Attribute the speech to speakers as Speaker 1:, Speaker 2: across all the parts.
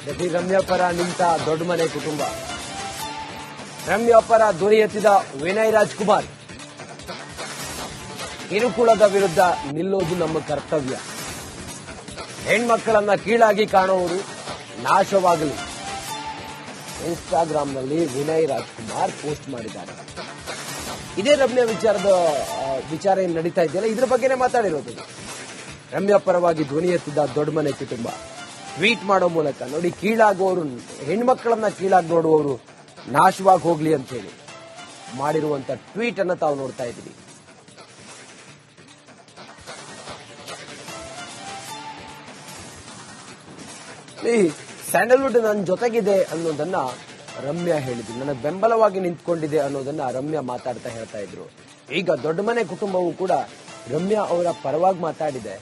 Speaker 1: ನಟಿ ರಮ್ಯಾ ಪರ ನಿಂತ ದೊಡ್ಡ ಮನೆ ಕುಟುಂಬ. ರಮ್ಯಾ ಪರ ಧ್ವನಿ ಎತ್ತಿದ ವಿನಯ್ ರಾಜ್ಕುಮಾರ್. ಕಿರುಕುಳದ ವಿರುದ್ಧ ನಿಲ್ಲೋದು ನಮ್ಮ ಕರ್ತವ್ಯ. ಹೆಣ್ಮಕ್ಕಳನ್ನ ಕೀಳಾಗಿ ಕಾಣುವವರು ನಾಶವಾಗಲಿ. ಇನ್ಸ್ಟಾಗ್ರಾಂನಲ್ಲಿ ವಿನಯ್ ರಾಜ್ಕುಮಾರ್ ಪೋಸ್ಟ್ ಮಾಡಿದ್ದಾರೆ. ಇದೇ ರಮ್ಯಾ ವಿಚಾರ ಏನು ನಡೀತಾ ಇದೆಯಲ್ಲ, ಇದ್ರ ಬಗ್ಗೆನೇ ಮಾತಾಡಿರೋದು. ರಮ್ಯಾ ಪರವಾಗಿ ಧ್ವನಿ ಎತ್ತಿದ್ದ ದೊಡ್ಡ ಮನೆ ಕುಟುಂಬ ಟ್ವೀಟ್ ಮಾಡೋ ಮೂಲಕ ನೋಡಿ, ಕೀಳಾಗುವವರು, ಹೆಣ್ಮಕ್ಕಳನ್ನ ಕೀಳಾಗಿ ನೋಡುವವರು ನಾಶವಾಗಿ ಹೋಗ್ಲಿ ಅಂತ ಹೇಳಿ ಮಾಡಿರುವಂತ ಟ್ವೀಟ್ ಅನ್ನ ತಾವು ನೋಡ್ತಾ ಇದ್ದೀರಿ. ಈ ಸ್ಯಾಂಡಲ್ವುಡ್ ನನ್ನ ಜೊತೆಗಿದೆ ಅನ್ನೋದನ್ನ ರಮ್ಯಾ ಹೇಳಿದ್ರು. ನನ್ನ ಬೆಂಬಲವಾಗಿ ನಿಂತ್ಕೊಂಡಿದೆ ಅನ್ನೋದನ್ನ ರಮ್ಯಾ ಮಾತಾಡ್ತಾ ಹೇಳ್ತಾ ಇದ್ರು. ಈಗ ದೊಡ್ಡ ಮನೆ ಕುಟುಂಬವು ಕೂಡ ರಮ್ಯಾ ಅವರ ಪರವಾಗಿ ಮಾತಾಡಿದೆ.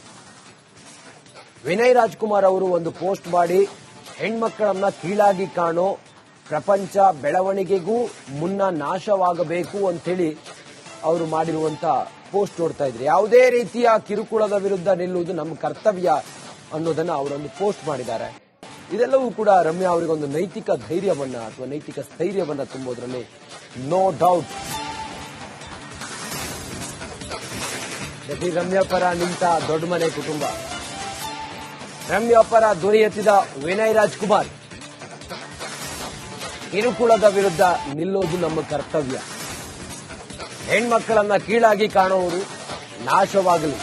Speaker 1: ವಿನಯ್ ರಾಜ್ಕುಮಾರ್ ಅವರು ಒಂದು ಪೋಸ್ಟ್ ಮಾಡಿ, ಹೆಣ್ಮಕ್ಕಳನ್ನ ಕೀಳಾಗಿ ಕಾಣೋ ಪ್ರಪಂಚ ಬೆಳವಣಿಗೆಗೂ ಮುನ್ನ ನಾಶವಾಗಬೇಕು ಅಂತೇಳಿ ಅವರು ಮಾಡಿರುವಂತ ಪೋಸ್ಟ್ ನೋಡ್ತಾ ಇದ್ರಿ. ಯಾವುದೇ ರೀತಿಯ ಕಿರುಕುಳದ ವಿರುದ್ಧ ನಿಲ್ಲುವುದು ನಮ್ಮ ಕರ್ತವ್ಯ ಅನ್ನೋದನ್ನ ಅವರೊಂದು ಪೋಸ್ಟ್ ಮಾಡಿದ್ದಾರೆ. ಇದೆಲ್ಲವೂ ಕೂಡ ರಮ್ಯಾ ಅವರಿಗೊಂದು ನೈತಿಕ ಧೈರ್ಯವನ್ನ ಅಥವಾ ನೈತಿಕ ಸ್ಥೈರ್ಯವನ್ನ ತುಂಬೋದ್ರಲ್ಲಿ ನೋ ಡೌಟ್. ನಟಿ ರಮ್ಯಾ ಪರ ನಿಂತ ದೊಡ್ಡ ಮನೆ ಕುಟುಂಬ. ರಮ್ಯಾ ಪರ ಧ್ವನಿ ಎತ್ತಿದ ವಿನಯ್ ರಾಜ್ಕುಮಾರ್. ಕಿರುಕುಳದ ವಿರುದ್ಧ ನಿಲ್ಲೋದು ನಮ್ಮ ಕರ್ತವ್ಯ. ಹೆಣ್ಮಕ್ಕಳನ್ನ ಕೀಳಾಗಿ ಕಾಣುವವರು ನಾಶವಾಗಲಿ.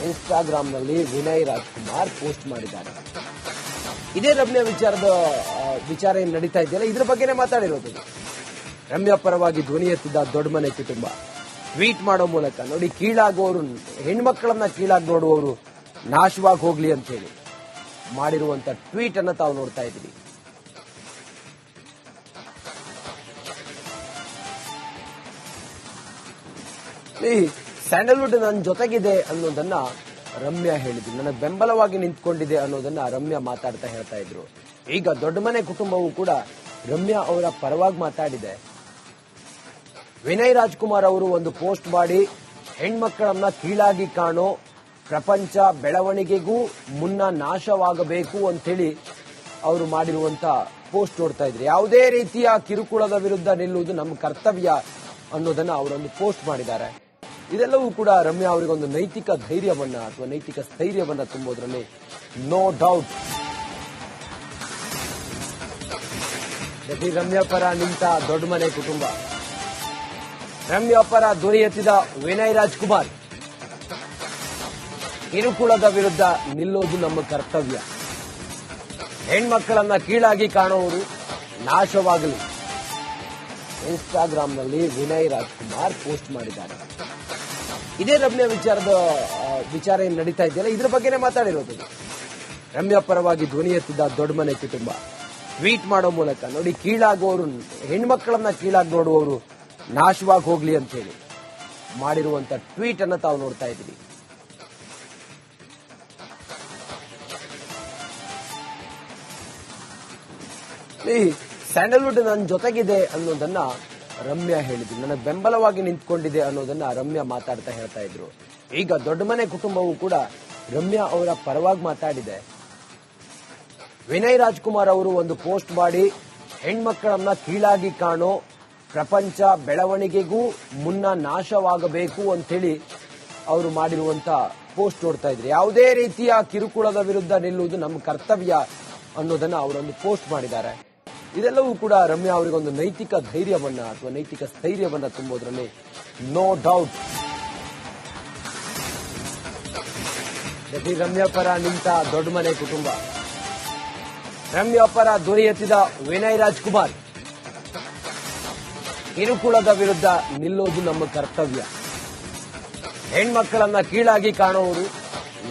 Speaker 1: ಇನ್ಸ್ಟಾಗ್ರಾಂನಲ್ಲಿ ವಿನಯ್ ರಾಜ್ಕುಮಾರ್ ಪೋಸ್ಟ್ ಮಾಡಿದ್ದಾರೆ. ಇದೇ ರಮ್ಯಾ ವಿಚಾರ ಏನು ನಡೀತಾ ಇದೆಯಲ್ಲ, ಇದ್ರ ಬಗ್ಗೆನೇ ಮಾತಾಡಿರೋದು. ರಮ್ಯಾ ಪರವಾಗಿ ಧ್ವನಿ ಎತ್ತಿದ್ದ ದೊಡ್ಡ ಮನೆ ಕುಟುಂಬ ಟ್ವೀಟ್ ಮಾಡೋ ಮೂಲಕ ನೋಡಿ, ಕೀಳಾಗುವವರು, ಹೆಣ್ಮಕ್ಕಳನ್ನ ಕೀಳಾಗಿ ನೋಡುವವರು ನಾಶವಾಗಿ ಹೋಗ್ಲಿ ಅಂತ ಹೇಳಿ ಮಾಡಿರುವಂತ ಟ್ವೀಟ್ ಅನ್ನ ತಾವು ನೋಡ್ತಾ ಇದ್ದೀರಿ. ಈ ಸ್ಯಾಂಡಲ್ವುಡ್ ನನ್ನ ಜೊತೆಗಿದೆ ಅನ್ನೋದನ್ನ ರಮ್ಯಾ ಹೇಳಿದ್ರು. ನನ್ನ ಬೆಂಬಲವಾಗಿ ನಿಂತ್ಕೊಂಡಿದೆ ಅನ್ನೋದನ್ನ ರಮ್ಯಾ ಮಾತಾಡ್ತಾ ಹೇಳ್ತಾ ಇದ್ರು. ಈಗ ದೊಡ್ಡ ಮನೆ ಕುಟುಂಬವು ಕೂಡ ರಮ್ಯಾ ಅವರ ಪರವಾಗಿ ಮಾತಾಡಿದೆ. ವಿನಯ್ ರಾಜ್ಕುಮಾರ್ ಅವರು ಒಂದು ಪೋಸ್ಟ್ ಮಾಡಿ, ಹೆಣ್ಮಕ್ಕಳನ್ನ ಕೀಳಾಗಿ ಕಾಣೋ ಪ್ರಪಂಚ ಬೆಳವಣಿಗೆಗೂ ಮುನ್ನ ನಾಶವಾಗಬೇಕು ಅಂತೇಳಿ ಅವರು ಮಾಡಿರುವಂತ ಪೋಸ್ಟ್ ನೋಡ್ತಾ ಇದ್ರಿ. ಯಾವುದೇ ರೀತಿಯ ಕಿರುಕುಳದ ವಿರುದ್ಧ ನಿಲ್ಲುವುದು ನಮ್ಮ ಕರ್ತವ್ಯ ಅನ್ನೋದನ್ನ ಅವರೊಂದು ಪೋಸ್ಟ್ ಮಾಡಿದ್ದಾರೆ. ಇದೆಲ್ಲವೂ ಕೂಡ ರಮ್ಯಾ ಅವರಿಗೊಂದು ನೈತಿಕ ಧೈರ್ಯವನ್ನ ಅಥವಾ ನೈತಿಕ ಸ್ಥೈರ್ಯವನ್ನ ತುಂಬೋದ್ರಲ್ಲಿ ನೋ ಡೌಟ್. ನಟಿ ರಮ್ಯಾ ಪರ ನಿಂತ ದೊಡ್ಡ ಮನೆ ಕುಟುಂಬ. ರಮ್ಯಾ ಪರ ಧ್ವನಿ ಎತ್ತಿದ ವಿನಯ್ ರಾಜ್ಕುಮಾರ್. ಕಿರುಕುಳದ ವಿರುದ್ಧ ನಿಲ್ಲೋದು ನಮ್ಮ ಕರ್ತವ್ಯ. ಹೆಣ್ಮಕ್ಕಳನ್ನ ಕೀಳಾಗಿ ಕಾಣುವವರು ನಾಶವಾಗಲಿ. ಇನ್ಸ್ಟಾಗ್ರಾಂನಲ್ಲಿ ವಿನಯ್ ರಾಜ್ಕುಮಾರ್ ಪೋಸ್ಟ್ ಮಾಡಿದ್ದಾರೆ. ಇದೇ ರಮ್ಯಾ ವಿಚಾರ ಏನು ನಡೀತಾ ಇದೆಯಲ್ಲ, ಇದ್ರ ಬಗ್ಗೆನೇ ಮಾತಾಡಿರೋದು. ರಮ್ಯಾ ಪರವಾಗಿ ಧ್ವನಿ ಎತ್ತಿದ್ದ ದೊಡ್ಡ ಮನೆ ಕುಟುಂಬ ಟ್ವೀಟ್ ಮಾಡೋ ಮೂಲಕ ನೋಡಿ, ಕೀಳಾಗುವವರು, ಹೆಣ್ಮಕ್ಕಳನ್ನ ಕೀಳಾಗಿ ನೋಡುವವರು ನಾಶವಾಗಿ ಹೋಗ್ಲಿ ಅಂತ ಹೇಳಿ ಮಾಡಿರುವಂತ ಟ್ವೀಟ್ ಅನ್ನ ತಾವು ನೋಡ್ತಾ ಇದ್ದೀರಿ. ಈ ಸ್ಯಾಂಡಲ್ವುಡ್ ನನ್ನ ಜೊತೆಗಿದೆ ಅನ್ನೋದನ್ನ ರಮ್ಯಾ ಹೇಳಿದ್ರು. ನನ್ನ ಬೆಂಬಲವಾಗಿ ನಿಂತ್ಕೊಂಡಿದೆ ಅನ್ನೋದನ್ನ ರಮ್ಯಾ ಮಾತಾಡ್ತಾ ಹೇಳ್ತಾ ಇದ್ರು. ಈಗ ದೊಡ್ಡ ಮನೆ ಕುಟುಂಬವು ಕೂಡ ರಮ್ಯಾ ಅವರ ಪರವಾಗಿ ಮಾತಾಡಿದೆ. ವಿನಯ್ ರಾಜ್ಕುಮಾರ್ ಅವರು ಒಂದು ಪೋಸ್ಟ್ ಮಾಡಿ, ಹೆಣ್ಮಕ್ಕಳನ್ನ ಕೀಳಾಗಿ ಕಾಣೋ ಪ್ರಪಂಚ ಬೆಳವಣಿಗೆಗೂ ಮುನ್ನ ನಾಶವಾಗಬೇಕು ಅಂತೇಳಿ ಅವರು ಮಾಡಿರುವಂತ ಪೋಸ್ಟ್ ನೋಡ್ತಾ ಇದ್ರಿ. ಯಾವುದೇ ರೀತಿಯ ಕಿರುಕುಳದ ವಿರುದ್ಧ ನಿಲ್ಲುವುದು ನಮ್ಮ ಕರ್ತವ್ಯ ಅನ್ನೋದನ್ನ ಅವರೊಂದು ಪೋಸ್ಟ್ ಮಾಡಿದ್ದಾರೆ. ಇದೆಲ್ಲವೂ ಕೂಡ ರಮ್ಯಾ ಅವರಿಗೊಂದು ನೈತಿಕ ಧೈರ್ಯವನ್ನ ಅಥವಾ ನೈತಿಕ ಸ್ಥೈರ್ಯವನ್ನ ತುಂಬೋದ್ರಲ್ಲಿ ನೋ ಡೌಟ್. ನಟಿ ರಮ್ಯಾ ಪರ ನಿಂತ ದೊಡ್ಡ ಮನೆ ಕುಟುಂಬ. ರಮ್ಯಾ ಪರ ಧ್ವನಿ ಎತ್ತಿದ ವಿನಯ್ ರಾಜ್ಕುಮಾರ್. ಕಿರುಕುಳದ ವಿರುದ್ಧ ನಿಲ್ಲೋದು ನಮ್ಮ ಕರ್ತವ್ಯ. ಹೆಣ್ಮಕ್ಕಳನ್ನ ಕೀಳಾಗಿ ಕಾಣುವವರು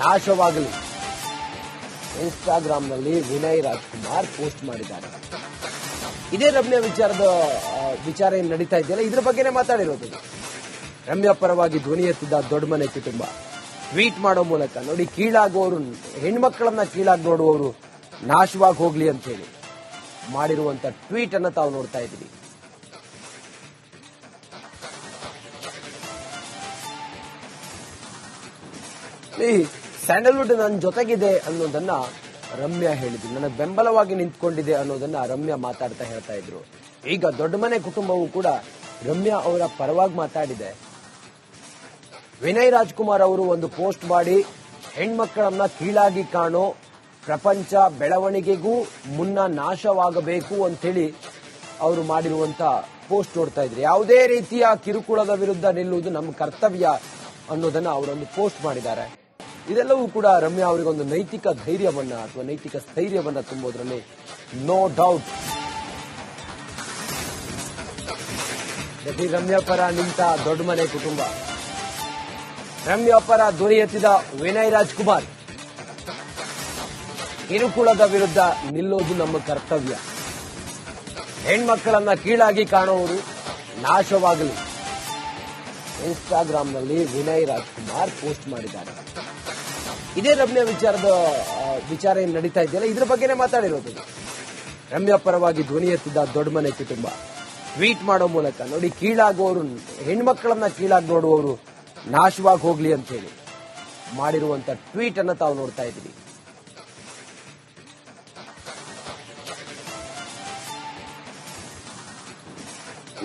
Speaker 1: ನಾಶವಾಗಲಿ. ಇನ್ಸ್ಟಾಗ್ರಾಂನಲ್ಲಿ ವಿನಯ್ ರಾಜ್ಕುಮಾರ್ ಪೋಸ್ಟ್ ಮಾಡಿದ್ದಾರೆ. ಇದೇ ರಮ್ಯಾ ವಿಚಾರ ಏನು ನಡೀತಾ ಇದೆಯಲ್ಲ, ಇದ್ರ ಬಗ್ಗೆನೇ ಮಾತಾಡಿರೋದು. ರಮ್ಯಾ ಪರವಾಗಿ ಧ್ವನಿ ಎತ್ತಿದ್ದ ದೊಡ್ಡ ಮನೆ ಕುಟುಂಬ ಟ್ವೀಟ್ ಮಾಡೋ ಮೂಲಕ ನೋಡಿ, ಕೀಳಾಗುವವರು, ಹೆಣ್ಮಕ್ಕಳನ್ನ ಕೀಳಾಗಿ ನೋಡುವವರು ನಾಶವಾಗಿ ಹೋಗ್ಲಿ ಅಂತ ಹೇಳಿ ಮಾಡಿರುವಂತ ಟ್ವೀಟ್ ಅನ್ನ ತಾವು ನೋಡ್ತಾ ಇದ್ದೀರಿ. ಈ ಸ್ಯಾಂಡಲ್ವುಡ್ ನನ್ನ ಜೊತೆಗಿದೆ ಅನ್ನೋದನ್ನ ರಮ್ಯಾ ಹೇಳಿದ್ರು. ನನ್ನ ಬೆಂಬಲವಾಗಿ ನಿಂತ್ಕೊಂಡಿದೆ ಅನ್ನೋದನ್ನ ರಮ್ಯಾ ಮಾತಾಡ್ತಾ ಹೇಳ್ತಾ ಇದ್ರು. ಈಗ ದೊಡ್ಡ ಮನೆ ಕುಟುಂಬವು ಕೂಡ ರಮ್ಯಾ ಅವರ ಪರವಾಗಿ ಮಾತಾಡಿದೆ. ವಿನಯ್ ರಾಜ್ಕುಮಾರ್ ಅವರು ಒಂದು ಪೋಸ್ಟ್ ಮಾಡಿ ಹೆಣ್ಮಕ್ಕಳನ್ನ ಕೀಳಾಗಿ ಕಾಣೋ ಪ್ರಪಂಚ ಬೆಳವಣಿಗೆಗೂ ಮುನ್ನ ನಾಶವಾಗಬೇಕು ಅಂತೇಳಿ ಅವರು ಮಾಡಿರುವಂತ ಪೋಸ್ಟ್ ನೋಡ್ತಾ ಇದ್ರು. ಯಾವುದೇ ರೀತಿಯ ಕಿರುಕುಳದ ವಿರುದ್ಧ ನಿಲ್ಲುವುದು ನಮ್ಮ ಕರ್ತವ್ಯ ಅನ್ನೋದನ್ನ ಅವರೊಂದು ಪೋಸ್ಟ್ ಮಾಡಿದ್ದಾರೆ. ಇದೆಲ್ಲವೂ ಕೂಡ ರಮ್ಯಾ ಅವರಿಗೊಂದು ನೈತಿಕ ಧೈರ್ಯವನ್ನ ಅಥವಾ ನೈತಿಕ ಸ್ಥೈರ್ಯವನ್ನ ತುಂಬೋದ್ರಲ್ಲಿ ನೋ ಡೌಟ್. ರಮ್ಯಾ ಪರ ನಿಂತ ದೊಡ್ಡ ಮನೆ ಕುಟುಂಬ, ರಮ್ಯಾ ಪರ ಧ್ವನಿ ಎತ್ತಿದ ವಿನಯ್ ರಾಜ್ಕುಮಾರ್, ಕಿರುಕುಳದ ವಿರುದ್ಧ ನಿಲ್ಲೋದು ನಮ್ಮ ಕರ್ತವ್ಯ, ಹೆಣ್ಮಕ್ಕಳನ್ನ ಕೀಳಾಗಿ ಕಾಣುವವರು ನಾಶವಾಗಲಿ. ಇನ್ಸ್ಟಾಗ್ರಾಂನಲ್ಲಿ ವಿನಯ್ ರಾಜ್ಕುಮಾರ್ ಪೋಸ್ಟ್ ಮಾಡಿದ್ದಾರೆ. ಇದೇ ರಮ್ಯಾ ವಿಚಾರ ಏನ್ ನಡೀತಾ ಇದೆಯಲ್ಲ, ಇದ್ರ ಬಗ್ಗೆನೇ ಮಾತಾಡಿರೋದು. ರಮ್ಯಾ ಪರವಾಗಿ ಧ್ವನಿ ಎತ್ತಿದ ದೊಡ್ಡ ಮನೆ ಕುಟುಂಬ ಟ್ವೀಟ್ ಮಾಡೋ ಮೂಲಕ ನೋಡಿ, ಕೀಳಾಗುವವರು, ಹೆಣ್ಮಕ್ಕಳನ್ನ ಕೀಳಾಗಿ ನೋಡುವವರು ನಾಶವಾಗಿ ಹೋಗ್ಲಿ ಅಂತ ಹೇಳಿ ಮಾಡಿರುವಂತ ಟ್ವೀಟ್ ಅನ್ನ ತಾವು ನೋಡ್ತಾ ಇದ್ದೀವಿ.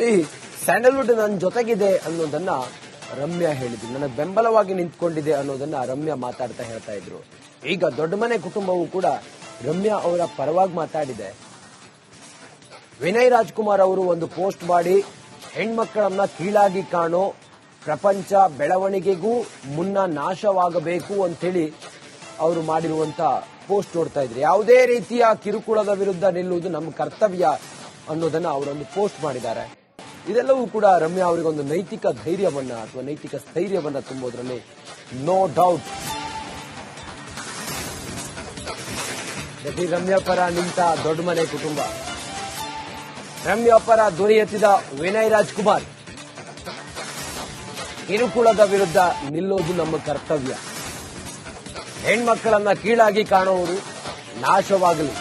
Speaker 1: ಈ ಸ್ಯಾಂಡಲ್ವುಡ್ ನನ್ನ ಜೊತೆಗಿದೆ ಅನ್ನೋದನ್ನ ರಮ್ಯಾ ಹೇಳಿದ್ರು. ನನ್ನ ಬೆಂಬಲವಾಗಿ ನಿಂತ್ಕೊಂಡಿದೆ ಅನ್ನೋದನ್ನ ರಮ್ಯಾ ಮಾತಾಡ್ತಾ ಹೇಳ್ತಾ ಇದ್ರು. ಈಗ ದೊಡ್ಡ ಮನೆ ಕುಟುಂಬವು ಕೂಡ ರಮ್ಯಾ ಅವರ ಪರವಾಗಿ ಮಾತಾಡಿದೆ. ವಿನಯ್ ರಾಜ್ಕುಮಾರ್ ಅವರು ಒಂದು ಪೋಸ್ಟ್ ಮಾಡಿ ಹೆಣ್ಮಕ್ಕಳನ್ನ ಕೀಳಾಗಿ ಕಾಣೋ ಪ್ರಪಂಚ ಬೆಳವಣಿಗೆಗೂ ಮುನ್ನ ನಾಶವಾಗಬೇಕು ಅಂತೇಳಿ ಅವರು ಮಾಡಿರುವಂತ ಪೋಸ್ಟ್ ನೋಡ್ತಾ ಇದ್ರು. ಯಾವುದೇ ರೀತಿಯ ಕಿರುಕುಳದ ವಿರುದ್ಧ ನಿಲ್ಲುವುದು ನಮ್ಮ ಕರ್ತವ್ಯ ಅನ್ನೋದನ್ನ ಅವರೊಂದು ಪೋಸ್ಟ್ ಮಾಡಿದ್ದಾರೆ. ಇದೆಲ್ಲವೂ ಕೂಡ ರಮ್ಯಾ ಅವರಿಗೊಂದು ನೈತಿಕ ಧೈರ್ಯವನ್ನ ಅಥವಾ ನೈತಿಕ ಸ್ಥೈರ್ಯವನ್ನ ತುಂಬೋದ್ರಲ್ಲಿ ನೋ ಡೌಟ್. ರಮ್ಯಾ ಪರ ನಿಂತ ದೊಡ್ಡ ಮನೆ ಕುಟುಂಬ, ರಮ್ಯಾ ಪರ ಧ್ವನಿ ಎತ್ತಿದ ವಿನಯ್ ರಾಜ್ಕುಮಾರ್, ಕಿರುಕುಳದ ವಿರುದ್ಧ ನಿಲ್ಲೋದು ನಮ್ಮ ಕರ್ತವ್ಯ, ಹೆಣ್ಮಕ್ಕಳನ್ನ ಕೀಳಾಗಿ ಕಾಣುವವರು ನಾಶವಾಗಲಿ.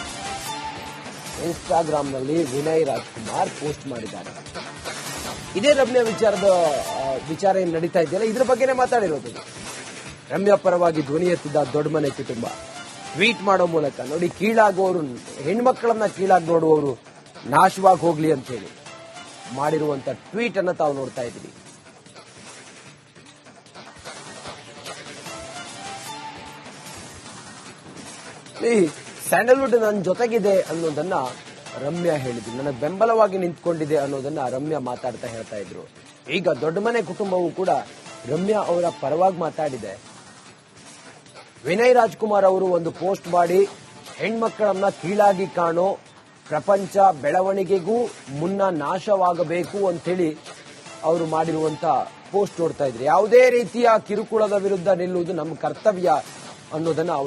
Speaker 1: ಇನ್ಸ್ಟಾಗ್ರಾಂನಲ್ಲಿ ವಿನಯ್ ರಾಜ್ಕುಮಾರ್ ಪೋಸ್ಟ್ ಮಾಡಿದ್ದಾರೆ. ಇದೇ ರಮ್ಯಾ ವಿಚಾರ ಏನ್ ನಡೀತಾ ಇದೆಯಲ್ಲ, ಇದ್ರ ಬಗ್ಗೆನೇ ಮಾತಾಡಿರೋದು. ರಮ್ಯಾ ಪರವಾಗಿ ಧ್ವನಿ ಎತ್ತಿದ ದೊಡ್ಡ ಮನೆ ಕುಟುಂಬ ಟ್ವೀಟ್ ಮಾಡೋ ಮೂಲಕ ನೋಡಿ, ಕೀಳಾಗುವವರು, ಹೆಣ್ಮಕ್ಕಳನ್ನ ಕೀಳಾಗಿ ನೋಡುವವರು ನಾಶವಾಗಿ ಹೋಗ್ಲಿ ಅಂತ ಹೇಳಿ ಮಾಡಿರುವಂತ ಟ್ವೀಟ್ ಅನ್ನ ತಾವು ನೋಡ್ತಾ ಇದ್ದೀವಿ. ಈ ಸ್ಯಾಂಡಲ್ವುಡ್ ನನ್ನ ಜೊತೆಗಿದೆ ಅನ್ನೋದನ್ನ ರಮ್ಯಾ ಹೇಳಿದ್ರು. ನನ್ನ ಬೆಂಬಲವಾಗಿ ನಿಂತ್ಕೊಂಡಿದೆ ಅನ್ನೋದನ್ನ ರಮ್ಯಾ ಮಾತಾಡ್ತಾ ಹೇಳ್ತಾ ಇದ್ರು. ಈಗ ದೊಡ್ಡ ಮನೆ ಕುಟುಂಬವು ಕೂಡ ರಮ್ಯಾ ಅವರ ಪರವಾಗಿ ಮಾತಾಡಿದೆ. ವಿನಯ್ ರಾಜ್ಕುಮಾರ್ ಅವರು ಒಂದು ಪೋಸ್ಟ್ ಮಾಡಿ ಹೆಣ್ಮಕ್ಕಳನ್ನ ಕೀಳಾಗಿ ಕಾಣೋ ಪ್ರಪಂಚ ಬೆಳವಣಿಗೆಗೂ ಮುನ್ನ ನಾಶವಾಗಬೇಕು ಅಂತೇಳಿ ಅವರು ಮಾಡಿರುವಂತ ಪೋಸ್ಟ್ ನೋಡ್ತಾ ಇದ್ರು. ಯಾವುದೇ ರೀತಿಯ ಕಿರುಕುಳದ ವಿರುದ್ಧ ನಿಲ್ಲುವುದು ನಮ್ಮ ಕರ್ತವ್ಯ ಅನ್ನೋದನ್ನ